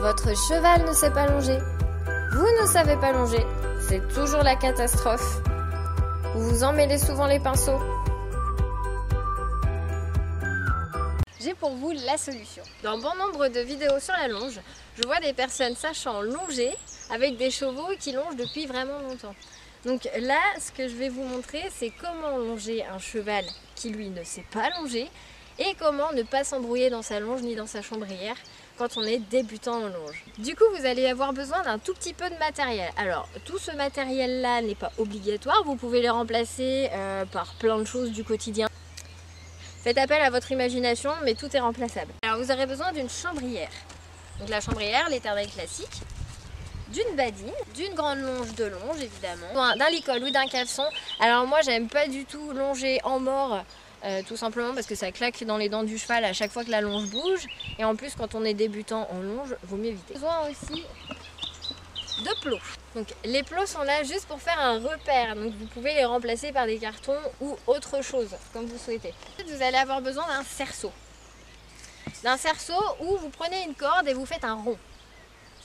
Votre cheval ne sait pas longer. Vous ne savez pas longer. C'est toujours la catastrophe. Vous vous emmêlez souvent les pinceaux. J'ai pour vous la solution. Dans bon nombre de vidéos sur la longe, je vois des personnes sachant longer avec des chevaux qui longent depuis vraiment longtemps. Donc là, ce que je vais vous montrer, c'est comment longer un cheval qui lui ne sait pas longer et comment ne pas s'embrouiller dans sa longe ni dans sa chambrière quand on est débutant en longe. Du coup, vous allez avoir besoin d'un tout petit peu de matériel. Alors, tout ce matériel-là n'est pas obligatoire, vous pouvez les remplacer par plein de choses du quotidien. Faites appel à votre imagination, mais tout est remplaçable. Alors, vous aurez besoin d'une chambrière. Donc la chambrière, l'éternel classique, d'une badine, d'une grande longe de longe évidemment, d'un licol ou d'un caleçon. Alors moi, j'aime pas du tout longer en mort. Tout simplement parce que ça claque dans les dents du cheval à chaque fois que la longe bouge. Et en plus, quand on est débutant en longe, vaut mieux éviter. Besoin aussi de plots. Donc les plots sont là juste pour faire un repère. Donc vous pouvez les remplacer par des cartons ou autre chose, comme vous souhaitez. Ensuite, vous allez avoir besoin d'un cerceau. D'un cerceau où vous prenez une corde et vous faites un rond.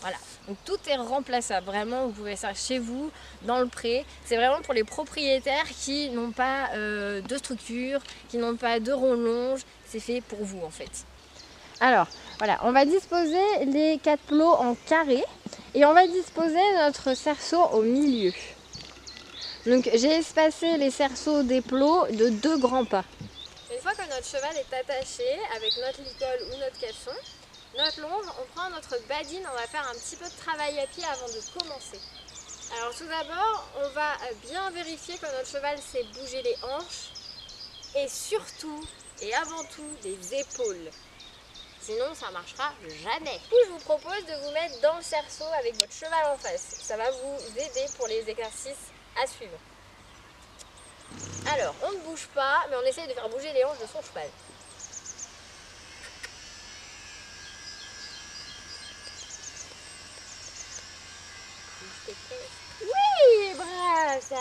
Voilà, donc tout est remplaçable, vraiment vous pouvez faire chez vous, dans le pré. C'est vraiment pour les propriétaires qui n'ont pas de structure, qui n'ont pas de rond-longe, c'est fait pour vous en fait. Alors, voilà, on va disposer les 4 plots en carré et on va disposer notre cerceau au milieu. Donc j'ai espacé les cerceaux des plots de 2 grands pas. Une fois que notre cheval est attaché avec notre licol ou notre caleçon, notre longe, on prend notre badine, on va faire un petit peu de travail à pied avant de commencer. Alors tout d'abord, on va bien vérifier que notre cheval sait bouger les hanches et surtout et avant tout les épaules. Sinon ça ne marchera jamais. Du coup, je vous propose de vous mettre dans le cerceau avec votre cheval en face. Ça va vous aider pour les exercices à suivre. Alors, on ne bouge pas, mais on essaye de faire bouger les hanches de son cheval. Oui, bravo ça.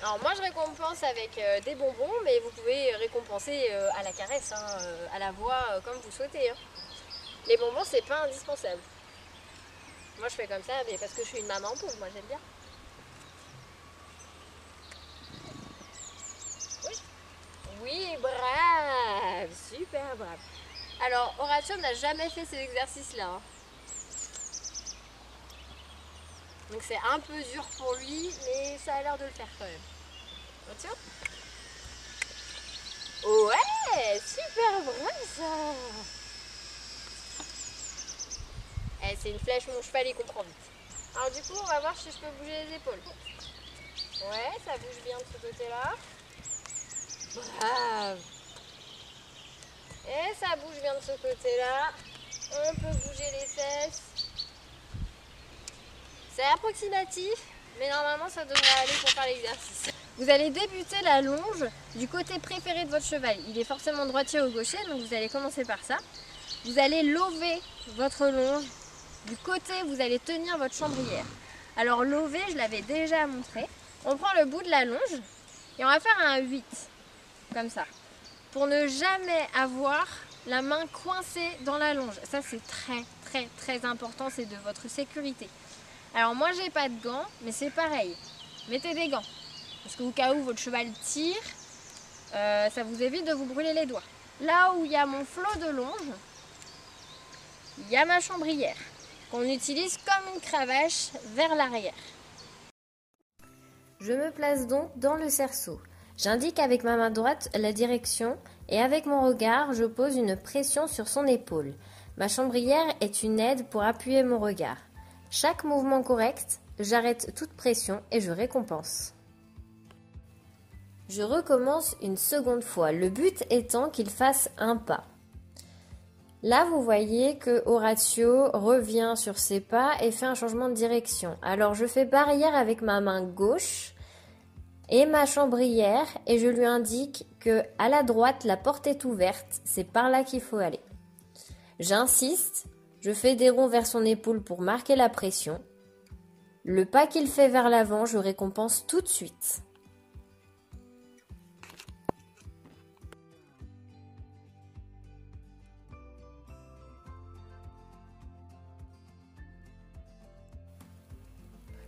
Alors moi je récompense avec des bonbons, mais vous pouvez récompenser à la caresse, hein, à la voix, comme vous souhaitez. Hein. Les bonbons c'est pas indispensable. Moi je fais comme ça, mais parce que je suis une maman pauvre, moi j'aime bien. Oui, oui, brave, super brave. Alors Horatio n'a jamais fait ces exercices-là. Hein. Donc c'est un peu dur pour lui, mais ça a l'air de le faire quand même. Attention. Ouais, super brave ça. Eh, c'est une flèche, mon cheval il comprend vite. Alors du coup, on va voir si je peux bouger les épaules. Ouais, ça bouge bien de ce côté-là. Brave. Et ça bouge bien de ce côté-là. On peut bouger les fesses. C'est approximatif, mais normalement ça devrait aller pour faire l'exercice. Vous allez débuter la longe du côté préféré de votre cheval. Il est forcément droitier ou gaucher, donc vous allez commencer par ça. Vous allez lever votre longe. Du côté, vous allez tenir votre chambrière. Alors lever, je l'avais déjà montré. On prend le bout de la longe et on va faire un 8, comme ça. Pour ne jamais avoir la main coincée dans la longe. Ça c'est très important, c'est de votre sécurité. Alors moi j'ai pas de gants, mais c'est pareil. Mettez des gants. Parce qu'au cas où votre cheval tire, ça vous évite de vous brûler les doigts. Là où il y a mon flot de longe, il y a ma chambrière, qu'on utilise comme une cravache vers l'arrière. Je me place donc dans le cerceau. J'indique avec ma main droite la direction et avec mon regard, je pose une pression sur son épaule. Ma chambrière est une aide pour appuyer mon regard. Chaque mouvement correct, j'arrête toute pression et je récompense. Je recommence une seconde fois, le but étant qu'il fasse un pas. Là, vous voyez que Horatio revient sur ses pas et fait un changement de direction. Alors, je fais barrière avec ma main gauche et ma chambrière et je lui indique que à la droite, la porte est ouverte, c'est par là qu'il faut aller. J'insiste. Je fais des ronds vers son épaule pour marquer la pression. Le pas qu'il fait vers l'avant, je récompense tout de suite.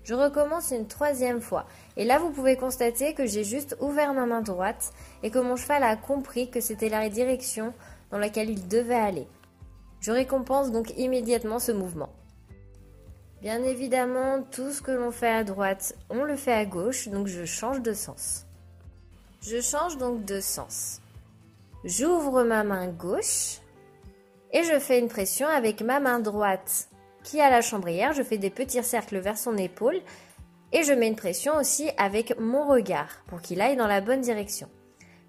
Je recommence une troisième fois. Et là, vous pouvez constater que j'ai juste ouvert ma main droite et que mon cheval a compris que c'était la direction dans laquelle il devait aller. Je récompense donc immédiatement ce mouvement. Bien évidemment, tout ce que l'on fait à droite, on le fait à gauche, donc je change de sens. Je change donc de sens. J'ouvre ma main gauche et je fais une pression avec ma main droite qui a la chambrière. Je fais des petits cercles vers son épaule et je mets une pression aussi avec mon regard pour qu'il aille dans la bonne direction.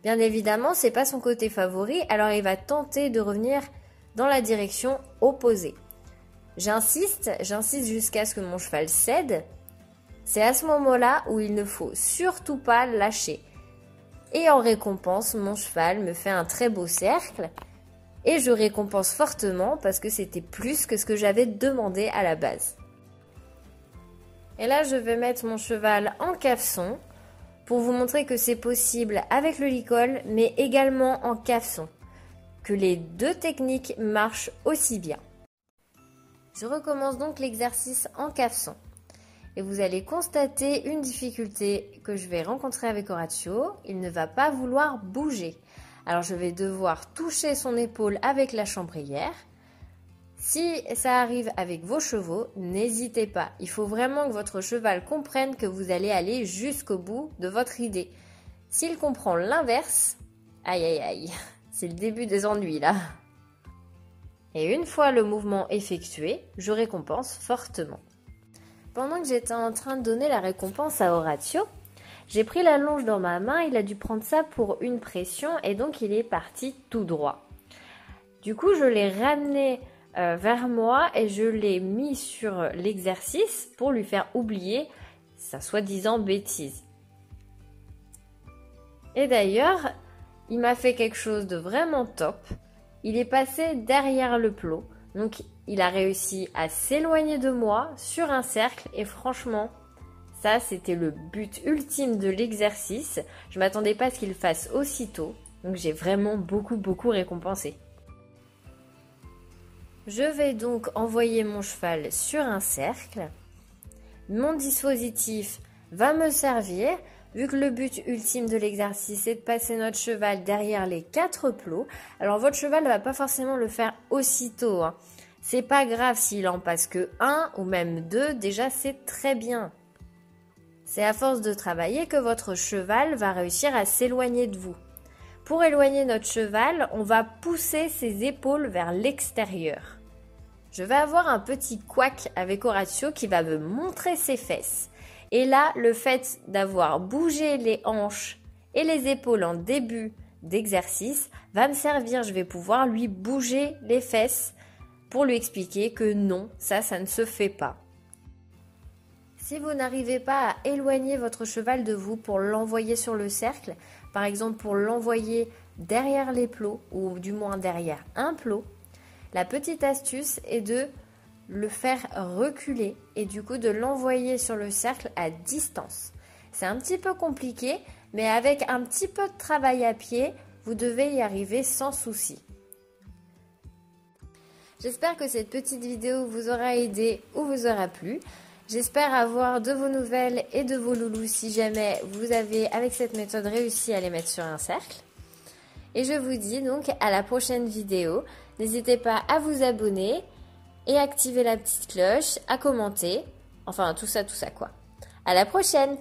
Bien évidemment, c'est pas son côté favori, alors il va tenter de revenir dans la direction opposée. J'insiste jusqu'à ce que mon cheval cède. C'est à ce moment-là où il ne faut surtout pas lâcher. Et en récompense, mon cheval me fait un très beau cercle. Et je récompense fortement parce que c'était plus que ce que j'avais demandé à la base. Et là, je vais mettre mon cheval en cafeçon pour vous montrer que c'est possible avec le licol, mais également en cafeçon. Que les deux techniques marchent aussi bien. Je recommence donc l'exercice en cafeçon. Et vous allez constater une difficulté que je vais rencontrer avec Horatio. Il ne va pas vouloir bouger. Alors je vais devoir toucher son épaule avec la chambrière. Si ça arrive avec vos chevaux, n'hésitez pas. Il faut vraiment que votre cheval comprenne que vous allez aller jusqu'au bout de votre idée. S'il comprend l'inverse, aïe aïe aïe, c'est le début des ennuis là. Et une fois le mouvement effectué, je récompense fortement. Pendant que j'étais en train de donner la récompense à Horatio, j'ai pris la longe dans ma main, il a dû prendre ça pour une pression et donc il est parti tout droit. Du coup, je l'ai ramené vers moi et je l'ai mis sur l'exercice pour lui faire oublier sa soi-disant bêtise. Et d'ailleurs, il m'a fait quelque chose de vraiment top. Il est passé derrière le plot, donc il a réussi à s'éloigner de moi sur un cercle et franchement, ça c'était le but ultime de l'exercice. Je m'attendais pas à ce qu'il fasse aussitôt, donc j'ai vraiment beaucoup récompensé. Je vais donc envoyer mon cheval sur un cercle. Mon dispositif va me servir. Vu que le but ultime de l'exercice est de passer notre cheval derrière les 4 plots, alors votre cheval ne va pas forcément le faire aussitôt. C'est pas grave s'il en passe que 1 ou même 2, déjà c'est très bien. C'est à force de travailler que votre cheval va réussir à s'éloigner de vous. Pour éloigner notre cheval, on va pousser ses épaules vers l'extérieur. Je vais avoir un petit couac avec Horatio qui va me montrer ses fesses. Et là, le fait d'avoir bougé les hanches et les épaules en début d'exercice va me servir. Je vais pouvoir lui bouger les fesses pour lui expliquer que non, ça ne se fait pas. Si vous n'arrivez pas à éloigner votre cheval de vous pour l'envoyer sur le cercle, par exemple pour l'envoyer derrière les plots ou du moins derrière un plot, la petite astuce est de le faire reculer et du coup de l'envoyer sur le cercle à distance. C'est un petit peu compliqué, mais avec un petit peu de travail à pied, vous devez y arriver sans souci. J'espère que cette petite vidéo vous aura aidé ou vous aura plu. J'espère avoir de vos nouvelles et de vos loulous si jamais vous avez avec cette méthode réussi à les mettre sur un cercle. Et je vous dis donc à la prochaine vidéo. N'hésitez pas à vous abonner et activer la petite cloche, à commenter, enfin tout ça quoi. À la prochaine!